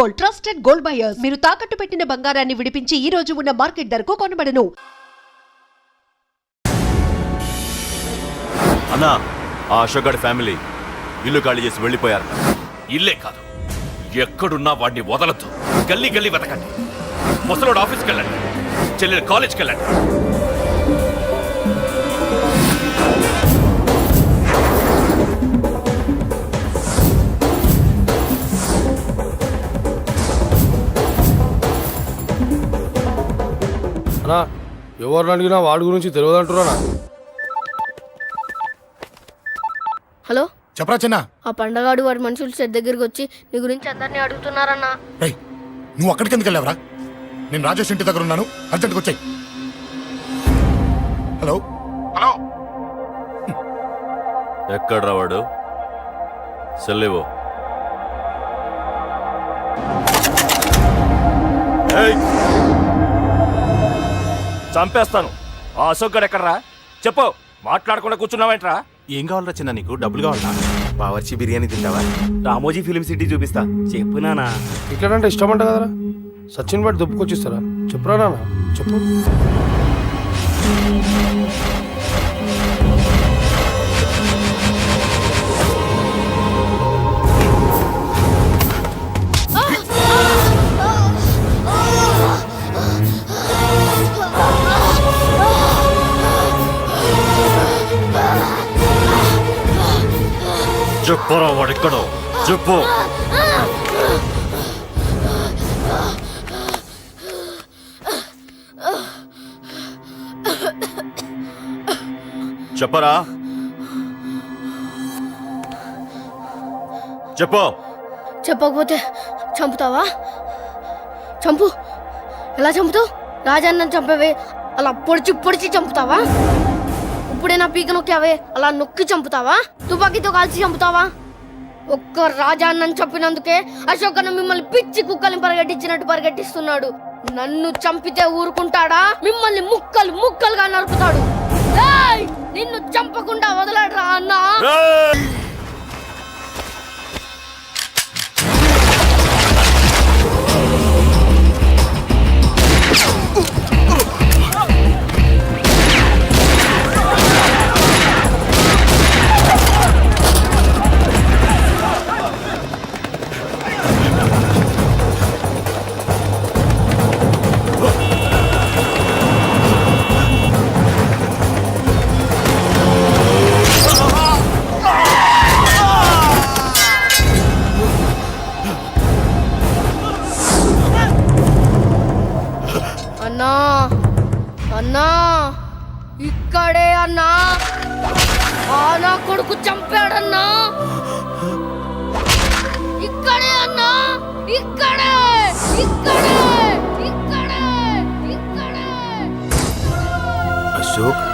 Gold, trusted gold buyers. మీరు తాకట్టు పెట్టిన బంగారాన్ని విడిపించి ఈ రోజు ఉన్న మార్కెట్ ధరకు కొనబడను. అన్నా, ఆ అశోక్ గారి ఫ్యామిలీ ఇల్లు ఖాళీ చేసి వెళ్ళిపోయారు. ఇల్లే కాదు, ఎక్కడున్నా వాడిని వదలొద్దు. గల్లీ గల్లీ వెతకండి. ముసలోడు ఆఫీస్కి వెళ్ళండి, చెల్లెలు కాలేజ్కి వెళ్ళండి. అన్నా, ఎవరిని అడిగినా వాడి గురించి తెలియదంటున్నా. హలో, చెప్పరా చిన్న. ఆ పండగాడు వాడి మనుషులు సెట్ దగ్గరికి వచ్చి నీ గురించి అందరినీ అడుగుతున్నారన్నా. రేయ్, నువ్వు అక్కడికి ఎందుకు వెళ్ళావరా? నేను రాజేష్ ఇంటి దగ్గర ఉన్నాను, అర్జెంట్గా వచ్చాయి. హలో హలో, ఎక్కడ్రా వాడు? సెల్లేవో. చంపేస్తాను. ఆ అశోక్ గారు ఎక్కడ్రా? చెప్పు. మాట్లాడకుండా కూర్చున్నావేంట్రా? ఏం కావాలరా చిన్న? నీకు డబ్బులు కావాలా? బావర్చి బిర్యానీ తింటావా? రామోజీ ఫిలిం సిటీ చూపిస్తా. చెప్పు నానా. ఇక్కడంటే ఇష్టం అంట కదరా. సచిన్ బట్టి దుప్పుకొచ్చిస్తారా? చెప్పురా నాన్న, చెప్పు. చెప్పరా వాడెక్కడో చెప్పు. చెప్పరా, చెప్పు. చెప్పకపోతే చంపుతావా? చంపు. ఎలా చంపుతావు? రాజాన్నని చంపవే అలా పొడిచి పొడిచి చంపుతావా? ఇప్పుడే నా పీక నొక్కావే అలా నొక్కి చంపుతావా? తుపాకీతో కాల్చి చంపుతావా? ఒక్క రాజాన్నని చంపినందుకే అశోక్ అన్న మిమ్మల్ని పిచ్చి కుక్కల్ని పరిగెట్టించినట్టు పరిగెట్టిస్తున్నాడు. నన్ను చంపితే ఊరుకుంటాడా? మిమ్మల్ని ముక్కలు ముక్కలుగా నరుకుతాడు. ఏయ్! నిన్ను చంపకుండా వదలడరా అన్న. అన్నా, అన్నా, ఇక్కడే అన్నా. నా కొడుకు చంపాడన్నా. ఇక్కడే అన్నా, ఇక్కడే ఇక్కడే ఇక్కడే ఇక్కడే. అశోక్,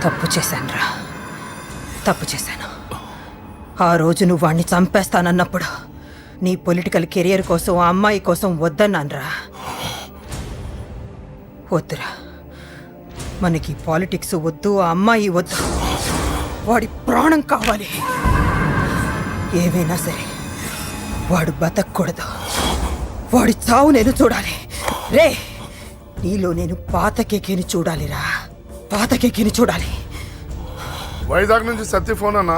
తప్పు చేశానురా, తప్పు చేశాను. ఆ రోజు నువ్వు వాణ్ణి చంపేస్తానన్నప్పుడు నీ పొలిటికల్ కెరియర్ కోసం ఆ అమ్మాయి కోసం వద్దన్నాన్రా. వద్దురా, మనకి పాలిటిక్స్ వద్దు, ఆ అమ్మాయి వద్దు, వాడి ప్రాణం కావాలి. ఏమైనా సరే వాడు బతకూడదు. వాడి చావు నేను చూడాలి. రే, నీలో నేను పాతకేకేని చూడాలిరా, పాతకేకేని చూడాలి. వైజాగ్ నుంచి సత్య ఫోన్ అన్న,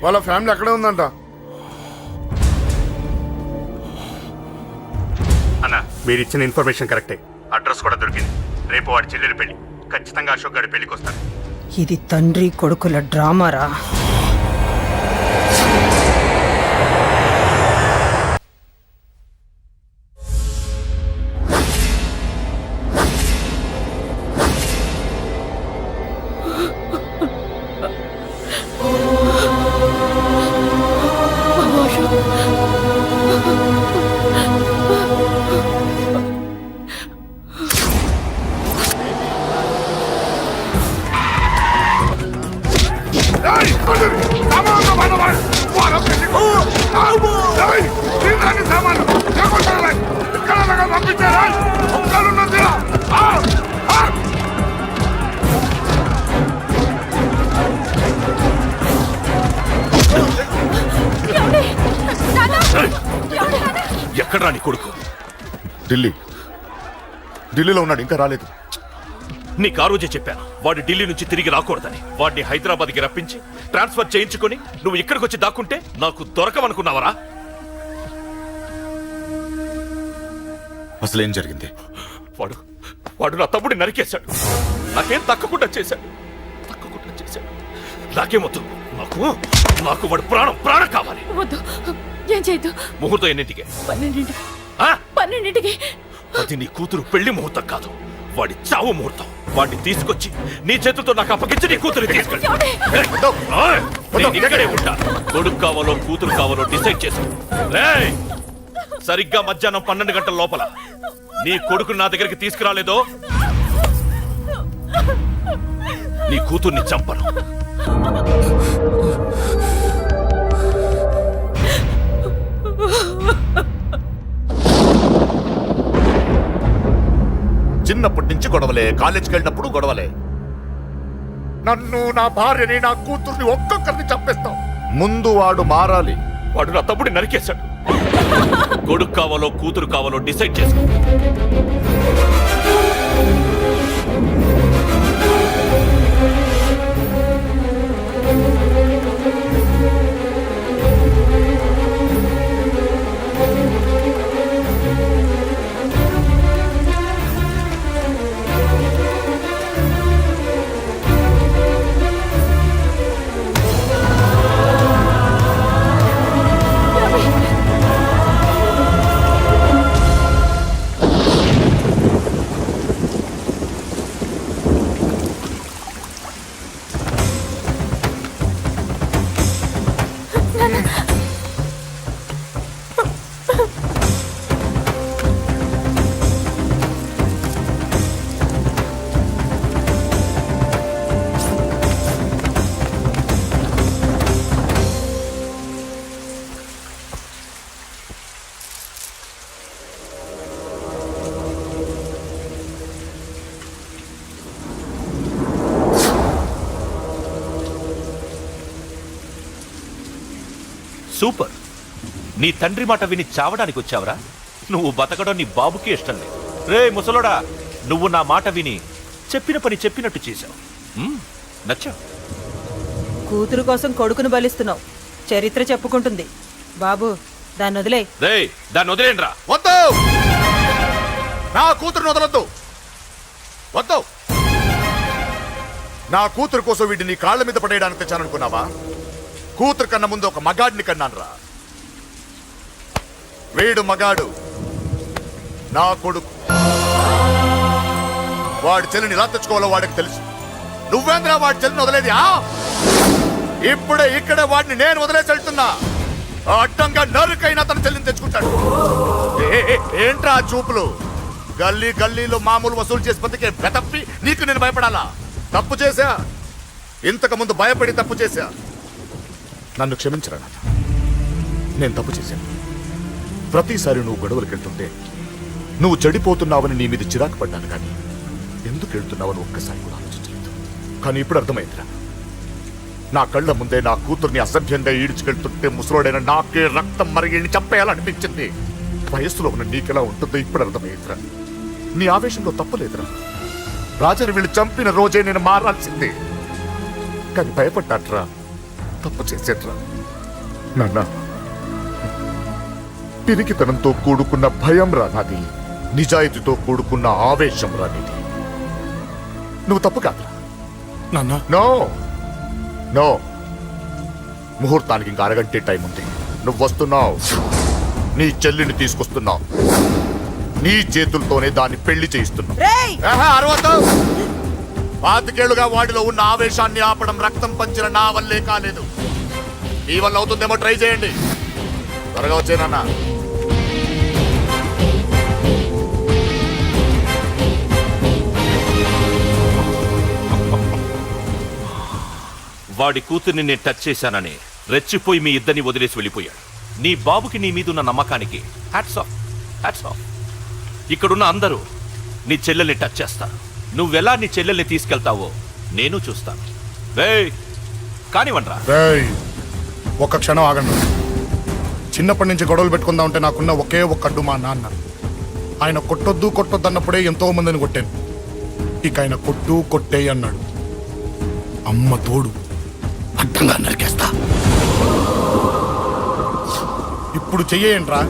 వాళ్ళ ఫ్యామిలీ అక్కడే ఉందంట. అన్న, మీరు ఇచ్చిన ఇన్ఫర్మేషన్ కరెక్టే. అడ్రస్ కూడా దొరికింది. రేపు వాడి చెల్లెలి పెళ్లి. ఖచ్చితంగా అశోక్ గారి పెళ్లికి వస్తాను. ఇది తండ్రి కొడుకుల డ్రామారా. ఎక్కడ్రా నీ కొడుకు? ఢిల్లీలో ఉన్నాడు, ఇంకా రాలేదు. నీకు ఆ రోజే చెప్పాను వాడు ఢిల్లీ నుంచి తిరిగి రాకూడదని. వాడిని హైదరాబాద్కి రప్పించి ట్రాన్స్ఫర్ చేయించుకొని నువ్వు ఇక్కడికి వచ్చి దాక్కుంటే నాకు దొరకవనుకున్నావరా? అసలేం జరిగింది? వాడు నా తమ్ముడిని నరికేశాడు. నాకేం తక్కకుండా చేశాడు. నాకేమొద్దు. నాకు వాడు ప్రాణం కావాలి. వద్దు, ఏం చేయొద్దు. ముహూర్తం ఎన్నింటికి? 12ంటికి. అది నీ కూతురు పెళ్లి ముహూర్తం కాదు, వాడి చావు ముహూర్తం. వాడిని తీసుకొచ్చి నీ చేతులతో నాకు అప్పగించి నీ కూతురు తీసుకెళ్ళి ఇక్కడే ఉంటా. కొడుకు కావాలో కూతురు కావాలో డిసైడ్ చేసుకో. సరిగ్గా మధ్యాహ్నం 12 గంటల లోపల నీ కొడుకు నా దగ్గరికి తీసుకురాలేదో నీ కూతుర్ని చంపను. చిన్నప్పటి నుంచి గొడవలే, కాలేజీకి వెళ్ళినప్పుడు గొడవలే. నన్ను, నా భార్యని, నా కూతుర్ని ఒక్కొక్కరిని చంపేస్తాం. ముందు వాడు మారాలి. వాడు నా తమ్ముడిని నరికేశాడు. కొడుకు కావాలో కూతురు కావాలో డిసైడ్ చేసుకో. సూపర్. నీ తండ్రి మాట విని చావడానికి వచ్చావరా? నువ్వు బతకడం నీ బాబుకి ఇష్టం లేదు. రే ముసలోడా, నువ్వు నా మాట విని చెప్పిన పని చెప్పినట్టు చేశావు. నచ్చా. కూతురు కోసం కొడుకును బలిస్తున్నావు. చరిత్ర చెప్పుకుంటుంది. బాబు, దాన్ని వదిలే. రే, దాన్ని వదిలేండ్రా. వద్దు, నా కూతురుని వదలొద్దు. వద్దు. నా కూతురు కోసం వీడిని కాళ్ళ మీద పడేయడానికి తెచ్చాననుకున్నావా? కూతురు కన్నా ముందు ఒక మగాడిని కన్నానురా. వీడు మగాడు, నా కొడుకు. వాడి చెల్లిని ఎలా తెచ్చుకోవాలో వాడికి తెలుసు. నువ్వేంద్రా వాడి చెల్లిని వదిలేది? ఇప్పుడే ఇక్కడే వాడిని నేను వదిలేసి వెళ్తున్నా. అడ్డంగా నరుకైనా తన చెల్లిని తెచ్చుకుంటాడు. ఏంట్రా చూపులు? గల్లీ గల్లీలో మామూలు వసూలు చేసి బతికే బెతప్పి నీకు నేను భయపడాలా? తప్పు చేశా, ఇంతకు ముందు భయపడి తప్పు చేశా. నన్ను క్షమించరా నాన్న, నేను తప్పు చేశాను. ప్రతిసారి నువ్వు గొడవలకు వెళ్తుంటే నువ్వు చెడిపోతున్నావని నీ మీద చిరాకు పడ్డాను, కానీ ఎందుకు వెళ్తున్నావని ఒక్కసారి కూడా ఆలోచించలేదు. కానీ ఇప్పుడు అర్థమైందిరా, నా కళ్ళ ముందే నా కూతుర్ని అసభ్యంగా ఈడ్చుకెళ్తుంటే ముసలోడైన నాకే రక్తం మరిగిని చంపేయాలనిపించింది. వయస్సులో ఉన్న నీకెలా ఉంటుందో ఇప్పుడు అర్థమైందిరా. నీ ఆవేశంలో తప్పులేదురా. రాజాని వీళ్ళు చంపిన రోజే నేను మారాల్సిందే. కానీ భయపడ్డాట్రా, తప్పు చేసేట్రా. నాన్న, పిరికితనంతో కూడుకున్న భయం రా నాది, నిజాయితీతో కూడుకున్న ఆవేశం రా నీది. నువ్వు తప్పు కాదురా నాన్న. నో నో, ముహూర్తానికి ఇంకా అరగంటే టైం ఉంది. నువ్వు వస్తున్నావు, నీ చెల్లిని తీసుకొస్తున్నావు, నీ చేతులతోనే దాన్ని పెళ్లి చేయిస్తున్నావు. పాతికేళ్లుగా వాడిలో ఉన్న ఆవేశాన్ని ఆపడం రక్తం పంచిన నా వల్లే కాలేదు. నీ వల్ల అవుతుందేమో ట్రై చేయండి. త్వరగా వచ్చేనన్నా. వాడి కూతుర్ని నేను టచ్ చేశానని రెచ్చిపోయి మీ ఇద్దరిని వదిలేసి వెళ్ళిపోయాడు. నీ బాబుకి నీ మీదున్న నమ్మకానికి హ్యాట్స్ ఆఫ్, హ్యాట్స్ ఆఫ్. ఇక్కడున్న అందరూ నీ చెల్లెల్ని టచ్ చేస్తారు. నువ్వెలా నీ చెల్లెల్ని తీసుకెళ్తావో నేను చూస్తాను. కానివ్వండ్రా. ఒక్క క్షణం ఆగండి. చిన్నప్పటి నుంచి గొడవలు పెట్టుకుందాం అంటే నాకున్న ఒకే ఒక్క అడ్డు మా నాన్న. ఆయన కొట్టొద్దు అన్నప్పుడే ఎంతో మందిని కొట్టాను. ఇక ఆయన కొట్టు కొట్టే అన్నాడు. అమ్మ తోడు అడ్డంగా నరికేస్తా. ఇప్పుడు చెయ్యేంట్రా?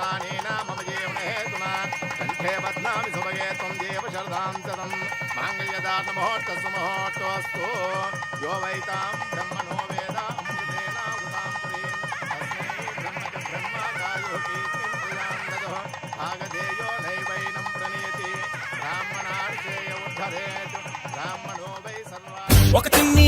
పురాణేనా మమ జీవనే హేతునా కంఠే బధ్నామి సుభగే త్వం దేవ శరదాం శతం మాంగళ్యదాన ముహూర్తస్సు ముహూర్తోస్తు యో వైతాం బ్రహ్మణో వేద అమృతేన ఉదాం పురీం తస్మై బ్రహ్మచార్యోకి చింతయాం ఆగదేయో నైవైనం ప్రణీతి బ్రాహ్మణార్చేయ ఉద్ధరేత్ బ్రాహ్మణో వై సర్వా ఒక చిన్ని